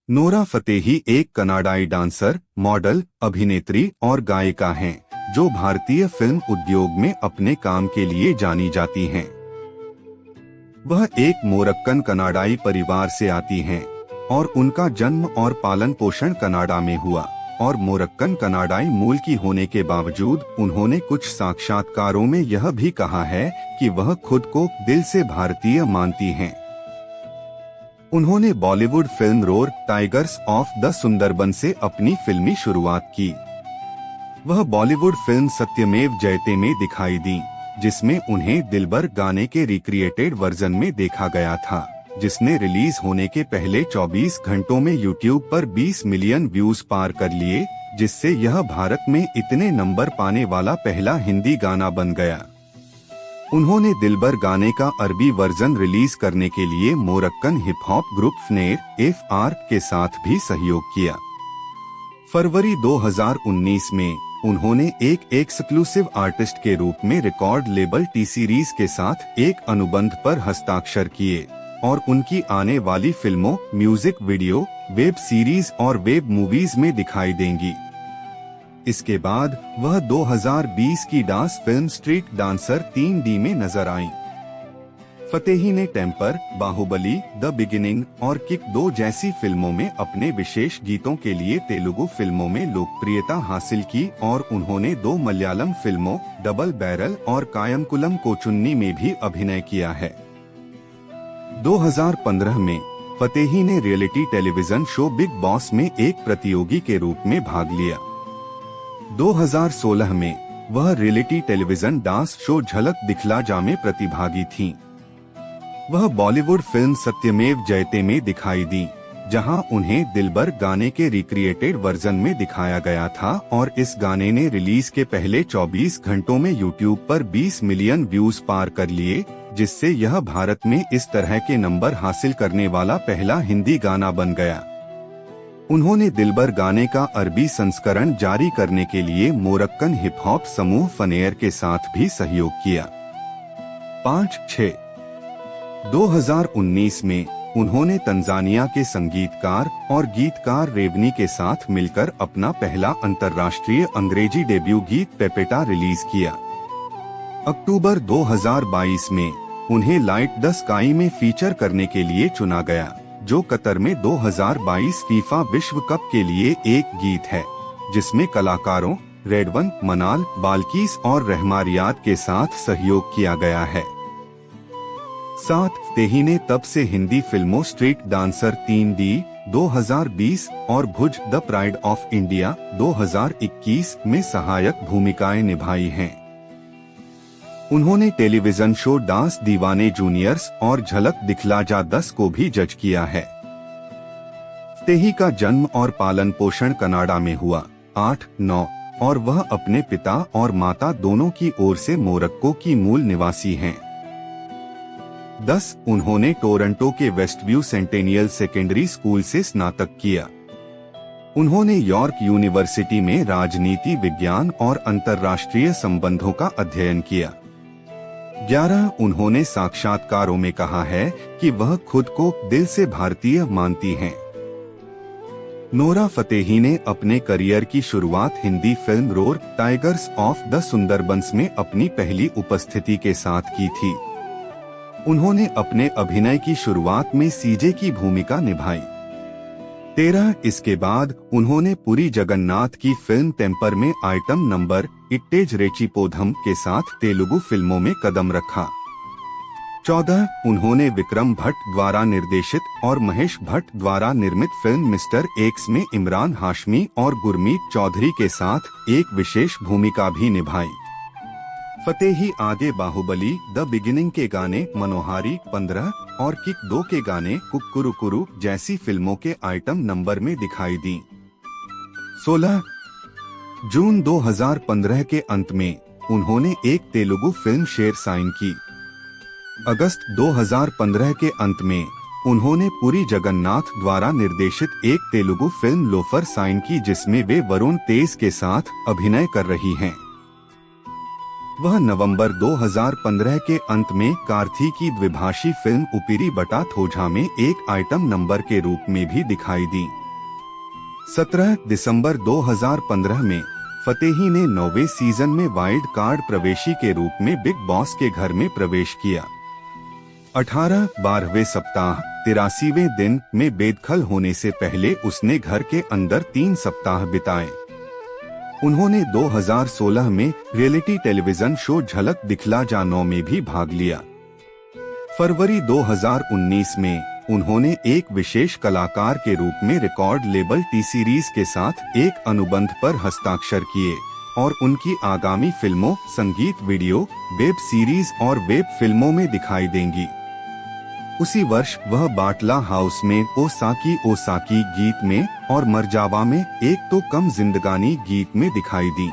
Nora Fatehi एक कनाडाई dancer, model, अभिनेत्री और गायिका हैं, जो भारतीय फिल्म उद्योग में अपने काम के लिए जानी जाती हैं। वह एक मोरक्कन कनाडाई परिवार से आती हैं और उनका जन्म और पालन पोषण कनाडा में हुआ और मोरक्कन कनाडाई मूल की होने के बावजूद उन्होंने कुछ साक्षात्कारों में यह भी कहा है कि वह खुद को दिल से भारतीय मानती हैं। उन्होंने Bollywood film roar tigers of the Sundarban से अपनी फिल्मी शुरुआत की। वह बॉलीवुड फिल्म सत्यमेव जयते में दिखाई दी, जिसमें उन्हें दिलबर गाने के रिक्रिएटेड वर्जन में देखा गया था, जिसने रिलीज होने के पहले 24 घंटों में यूट्यूब पर 20 मिलियन व्यूज पार कर लिए, जिससे यह भारत में इतने नंबर पाने वाला पहला हिंदी गाना बन गया। उन्होंने दिलबर गाने का अरबी वर्जन रिलीज करने के लिए Moroccan hip hop group Fnaire FR के साथ भी सहयोग किया। फरवरी 2019 में उन्होंने एक एक्सक्लूसिव आर्टिस्ट के रूप में रिकॉर्ड लेबल टी सीरीज के साथ एक अनुबंध पर हस्ताक्षर किए और उनकी आने वाली फिल्मों, म्यूजिक वीडियो, वेब सीरीज और वेब मूवीज में दिखाई देंगी। इसके बाद वह 2020 की dance film street dancer 3D में नजर आईं। फतेही ने टेम्पर, बाहुबली, द बिगिनिंग और किक 2 जैसी फिल्मों में अपने विशेष गीतों के लिए तेलुगु फिल्मों में लोकप्रियता हासिल की और उन्होंने 2 मलयालम फिल्मों डबल बैरल और कायमकुलम कोचुन्नी में भी अभिनय किया है। 2015 में फतेही ने reality television show big boss में एक प्रतियोगी के रूप में भाग लिया। 2016 में वह रियलिटी टेलीविजन डांस शो झलक दिखला जा में प्रतिभागी थीं। वह बॉलीवुड फिल्म सत्यमेव जयते में दिखाई दी, जहां उन्हें दिलबर गाने के रिक्रिएटेड वर्जन में दिखाया गया था और इस गाने ने रिलीज के पहले 24 घंटों में यूट्यूब पर 20 मिलियन व्यूज पार कर लिए, जिससे यह भारत में इस तरह के नंबर हासिल करने वाला पहला हिंदी गाना बन गया। उन्होंने दिलबर गाने का अरबी संस्करण जारी करने के लिए मोरक्कन हिप हॉप समूह फनेर के साथ भी सहयोग किया। 5-6 2019 में उन्होंने तंजानिया के संगीतकार और गीतकार रेवनी के साथ मिलकर अपना पहला अंतर्राष्ट्रीय अंग्रेजी डेब्यू गीत पेपेटा रिलीज किया। अक्टूबर 2022 में उन्हें लाइट द स्काई में फीचर करने के लिए चुना गया, जो कतर में 2022 फीफा विश्व कप के लिए एक गीत है, जिसमें कलाकारों रेडवन, मनाल, बाल्कीस और रहमारियात के साथ सहयोग किया गया है। फतेही ने तब से हिंदी फिल्मों स्ट्रीट डांसर 3D 2020 और भुज द प्राइड ऑफ इंडिया 2021 में सहायक भूमिकाएं निभाई हैं। उन्होंने टेलीविजन शो डांस दीवाने जूनियर्स और झलक दिखला जा 10 को भी जज किया है। फतेही का जन्म और पालन पोषण कनाडा में हुआ। 8-9 और वह अपने पिता और माता दोनों की ओर से मोरक्को की मूल निवासी हैं। 10 उन्होंने टोरंटो के वेस्टव्यू सेंटेनियल सेकेंडरी स्कूल से स्नातक किया। उन्होंने यॉर्क यूनिवर्सिटी में राजनीति विज्ञान और अंतर्राष्ट्रीय संबंधों का अध्ययन किया। 11 उन्होंने साक्षात्कारों में कहा है कि वह खुद को दिल से भारतीय मानती हैं। नोरा फतेही ने अपने करियर की शुरुआत Hindi film roar tigers of the Sundarbans में अपनी पहली उपस्थिति के साथ की थी। उन्होंने अपने अभिनय की शुरुआत में सीजे की भूमिका निभाई। 13 इसके बाद उन्होंने पुरी जगन्नाथ की फिल्म टेम्पर में आइटम नंबर इट्टेज रेचिपोधम के साथ तेलुगु फिल्मों में कदम रखा। 14 उन्होंने विक्रम भट्ट द्वारा निर्देशित और महेश भट्ट द्वारा निर्मित फिल्म मिस्टर एक्स में इमरान हाशमी और गुरमीत चौधरी के साथ एक विशेष भूमिका भी निभाई। फतेही आगे बाहुबली, द बिगिनिंग के गाने मनोहारी 15 और किक 2 के गाने कुक्कुरुकुरु जैसी फिल्मों के आइटम नंबर में दिखाई दी। 16 जून 2015 के अंत में उन्होंने एक तेलुगु फिल्म शेर साइन की। अगस्त 2015 के अंत में उन्होंने पुरी जगन्नाथ द्वारा निर्देशित एक तेलुगु फिल्म लोफर साइन की, जिसमें वे वरुण तेज के साथ अभिनय कर रही हैं। वह नवंबर 2015 के अंत में कार्थी की द्विभाषी फिल्म उपिरी बटा थोझा में एक आइटम नंबर के रूप में भी दिखाई दी। 17 दिसंबर 2015 में फतेही ने 9वें सीजन में वाइल्ड कार्ड प्रवेशी के रूप में बिग बॉस के घर में प्रवेश किया। 18 12वें सप्ताह 83वें दिन में बेदखल होने से पहले उसने घर के अंदर 3 सप्ताह बिताए। उन्होंने 2016 में रियलिटी टेलीविजन शो झलक दिखला जा 9 में भी भाग लिया। फरवरी 2019 में उन्होंने एक विशेष कलाकार के रूप में रिकॉर्ड लेबल टी सीरीज के साथ एक अनुबंध पर हस्ताक्षर किए और उनकी आगामी फिल्मों, संगीत वीडियो, वेब सीरीज और वेब फिल्मों में दिखाई देंगी। उसी वर्ष वह बाटला हाउस में ओ साकी गीत में और मरजावा में एक तो कम जिंदगानी गीत में दिखाई दी।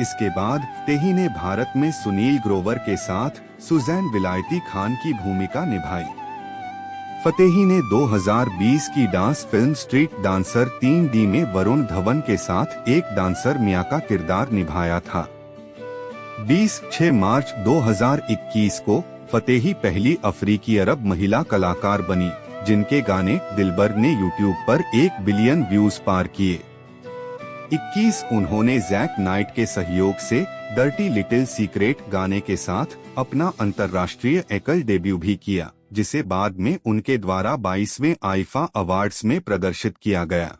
इसके बाद फतेही ने भारत में सुनील ग्रोवर के साथ सुजैन विलायती खान की भूमिका निभाई। फतेही ने 2020 की dance film street dancer 3D में वरुण धवन के साथ एक डांसर मिया का किरदार निभाया था। 26 मार्च 2021 को फतेही पहली अफ्रीकी अरब महिला कलाकार बनी, जिनके गाने दिलबर ने यूट्यूब पर 1 बिलियन व्यूज पार किए। 21 उन्होंने जैक नाइट के सहयोग से डर्टी लिटिल सीक्रेट गाने के साथ अपना अंतर्राष्ट्रीय एकल डेब्यू भी किया, जिसे बाद में उनके द्वारा 22वें आईफा अवार्ड्स में प्रदर्शित किया गया।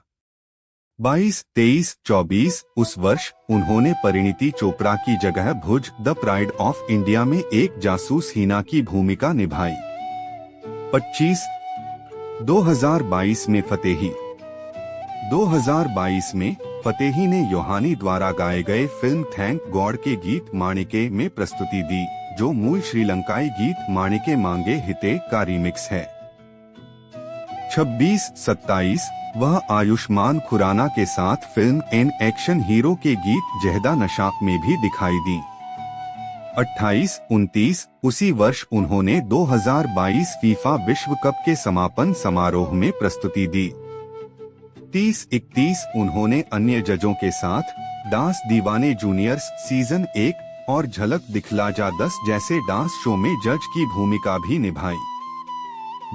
22, 23, 24 उस वर्ष उन्होंने परिणीति चोपड़ा की जगह भुज द प्राइड ऑफ इंडिया में एक जासूस हीना की भूमिका निभाई। 25 2022 में फतेही 2022 में फतेही ने योहानी द्वारा गाए गए फिल्म थैंक गॉड के गीत माणिके में प्रस्तुति दी, जो मूल श्रीलंकाई गीत माणिके मांगे हिते का रीमिक्स है। 26-27 वह आयुष्मान खुराना के साथ फिल्म एन एक्शन हीरो के गीत जहदा नशाक में भी दिखाई दी। 28-29 उसी वर्ष उन्होंने 2022 फीफा विश्व कप के समापन समारोह में प्रस्तुति दी। 30-31 उन्होंने अन्य जजों के साथ डांस दीवाने जूनियर्स सीजन 1 और झलक दिखला जा 10 जैसे डांस शो में जज की भूमिका भी निभाई।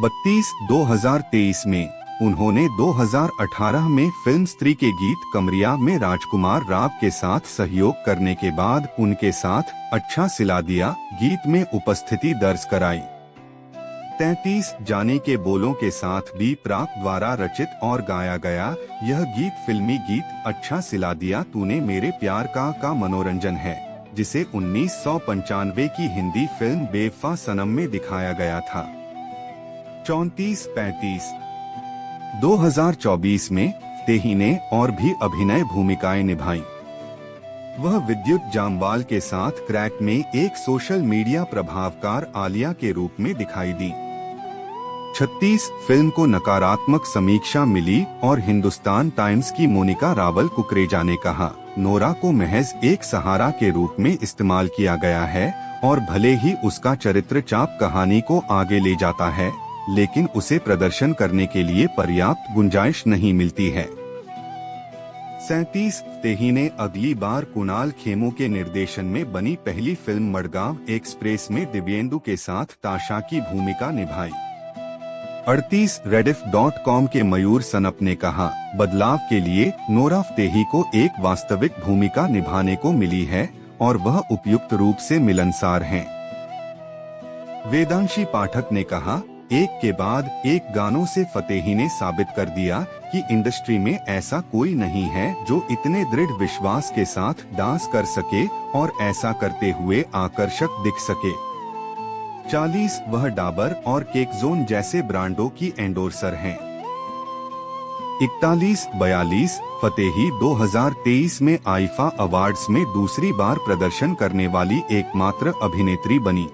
32 2023 में उन्होंने 2018 में फिल्म स्त्री के गीत कमरिया में राजकुमार राव के साथ सहयोग करने के बाद उनके साथ अच्छा सिला दिया गीत में उपस्थिति दर्ज कराई। 33 जाने के बोलों के साथ बी प्राक द्वारा रचित और गाया गया यह गीत फिल्मी गीत अच्छा सिला दिया तूने मेरे प्यार का मनोरंजन है, जिसे 1995 की हिंदी फिल्म बेवफा सनम में दिखाया गया था। 34-35 2024 में फतेही ने और भी अभिनय भूमिकाएं निभाई। वह विद्युत जामवाल के साथ क्रैक में एक सोशल मीडिया प्रभावकार आलिया के रूप में दिखाई दी। 36 फिल्म को नकारात्मक समीक्षा मिली और हिंदुस्तान टाइम्स की मोनिका रावल कुकरेजा ने कहा, नोरा को महज एक सहारा के रूप में इस्तेमाल किया गया है और भले ही उसका चरित्र चाप कहानी को आगे ले जाता है, लेकिन उसे प्रदर्शन करने के लिए पर्याप्त गुंजाइश नहीं मिलती है। 37 फतेही ने अगली बार कुणाल खेमू के निर्देशन में बनी पहली फिल्म मडगांव एक्सप्रेस में दिव्येंदु के साथ ताशा की भूमिका निभाई। 38 rediff.com के मयूर सनप ने कहा, बदलाव के लिए नोरा फतेही को एक वास्तविक भूमिका निभाने को मिली है और वह उपयुक्त रूप से मिलनसार हैं। वेदांशी पाठक ने कहा, एक के बाद एक गानों से फतेही ने साबित कर दिया कि इंडस्ट्री में ऐसा कोई नहीं है जो इतने दृढ़ विश्वास के साथ डांस कर सके और ऐसा करते हुए आकर्षक दिख सके। 40 वह डाबर और केक जोन जैसे ब्रांडों की एंडोर्सर हैं। 41-42 फतेही 2023 में आईफा अवार्ड्स में दूसरी बार प्रदर्शन करने वाली एकमात्र अभिनेत्री बनी।